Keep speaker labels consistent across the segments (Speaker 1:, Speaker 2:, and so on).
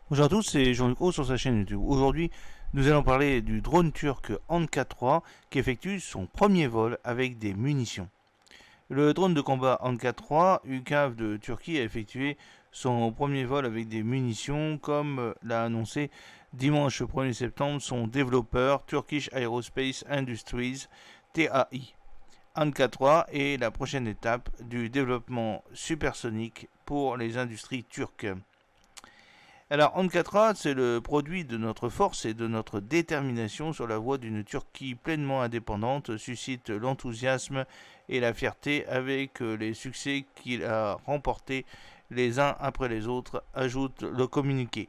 Speaker 1: Bonjour à tous, c'est Jean-Luc Roux sur sa chaîne YouTube. Aujourd'hui, nous allons parler du drone turc Anka-3 qui effectue son premier vol avec des munitions. Le drone de combat Anka-3 UCAV de Turquie a effectué son premier vol avec des munitions comme l'a annoncé dimanche 1er septembre son développeur Turkish Aerospace Industries TAI. Anka-3 est la prochaine étape du développement supersonique pour les industries turques. Alors, Ankara, c'est le produit de notre force et de notre détermination sur la voie d'une Turquie pleinement indépendante, suscite l'enthousiasme et la fierté avec les succès qu'il a remportés les uns après les autres, ajoute le communiqué.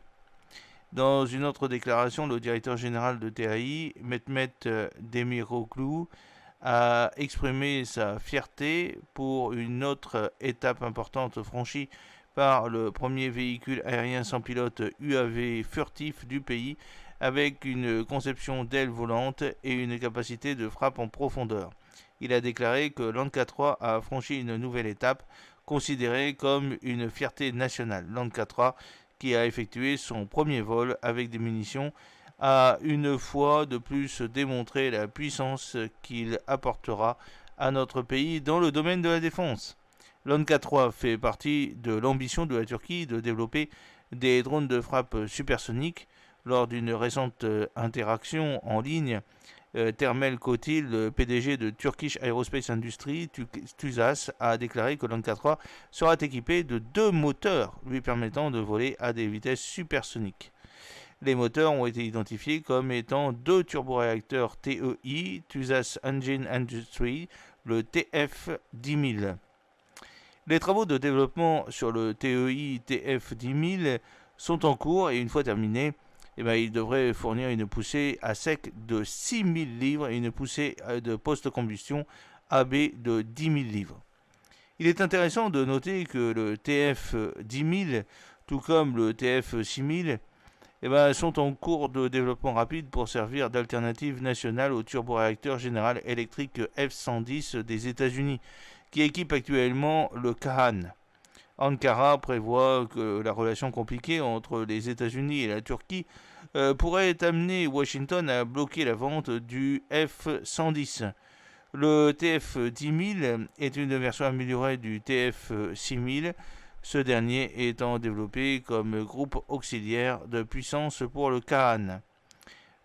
Speaker 1: Dans une autre déclaration, le directeur général de TAI, Mehmet Demiroglu, a exprimé sa fierté pour une autre étape importante franchie par le premier véhicule aérien sans pilote UAV furtif du pays, avec une conception d'aile volante et une capacité de frappe en profondeur. Il a déclaré que l'Anka-3 a franchi une nouvelle étape, considérée comme une fierté nationale. L'Anka-3, qui a effectué son premier vol avec des munitions, a une fois de plus démontré la puissance qu'il apportera à notre pays dans le domaine de la défense. L'Anka-3 fait partie de l'ambition de la Turquie de développer des drones de frappe supersoniques. Lors d'une récente interaction en ligne, Termel Kotil, le PDG de Turkish Aerospace Industries, TUSAS, a déclaré que l'Anka-3 sera équipé de 2 moteurs lui permettant de voler à des vitesses supersoniques. Les moteurs ont été identifiés comme étant 2 turboréacteurs TEI, TUSAS Engine Industry, le TF10000. Les travaux de développement sur le TEI TF10000 sont en cours et une fois terminés, il devrait fournir une poussée à sec de 6000 livres et une poussée de post-combustion AB de 10 000 livres. Il est intéressant de noter que le TF10000, tout comme le TF6000, sont en cours de développement rapide pour servir d'alternative nationale au turboréacteur général électrique F-110 des États-Unis, qui équipe actuellement le Kahan. Ankara prévoit que la relation compliquée entre les États-Unis et la Turquie pourrait amener Washington à bloquer la vente du F-110. Le TF-10000 est une version améliorée du TF-6000, ce dernier étant développé comme groupe auxiliaire de puissance pour le Kahan.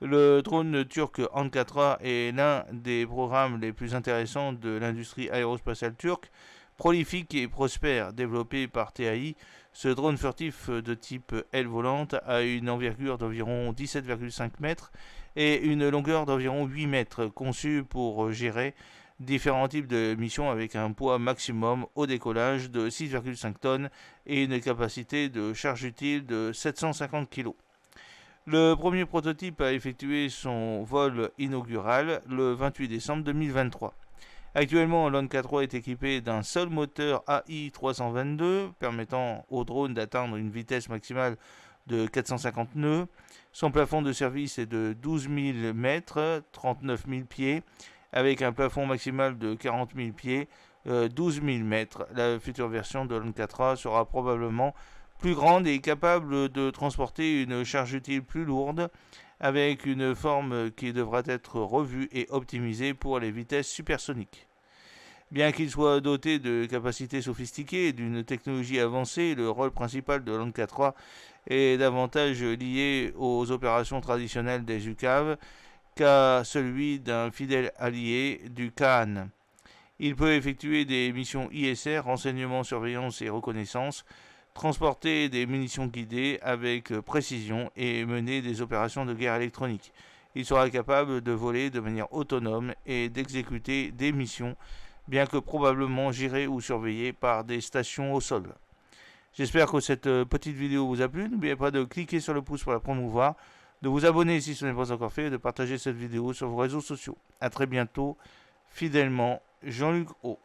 Speaker 1: Le drone turc Anka-3 est l'un des programmes les plus intéressants de l'industrie aérospatiale turque, prolifique et prospère. Développé par TAI, ce drone furtif de type aile volante a une envergure d'environ 17,5 mètres et une longueur d'environ 8 mètres, conçu pour gérer différents types de missions avec un poids maximum au décollage de 6,5 tonnes et une capacité de charge utile de 750 kg. Le premier prototype a effectué son vol inaugural le 28 décembre 2023. Actuellement, l'Anka-3 est équipé d'un seul moteur AI322 permettant au drone d'atteindre une vitesse maximale de 450 nœuds. Son plafond de service est de 12 000 mètres, 39 000 pieds, avec un plafond maximal de 40 000 pieds, 12 000 mètres. La future version de l'Anka-3 sera probablement plus grande et capable de transporter une charge utile plus lourde, avec une forme qui devra être revue et optimisée pour les vitesses supersoniques. Bien qu'il soit doté de capacités sophistiquées et d'une technologie avancée, le rôle principal de l'Anka-3 est davantage lié aux opérations traditionnelles des UCAV qu'à celui d'un fidèle allié du Kahan. Il peut effectuer des missions ISR, renseignement, surveillance et reconnaissance, transporter des munitions guidées avec précision et mener des opérations de guerre électronique. Il sera capable de voler de manière autonome et d'exécuter des missions, bien que probablement gérées ou surveillées par des stations au sol. J'espère que cette petite vidéo vous a plu. N'oubliez pas de cliquer sur le pouce pour la promouvoir, de vous abonner si ce n'est pas encore fait et de partager cette vidéo sur vos réseaux sociaux. A très bientôt, fidèlement, Jean-Luc O.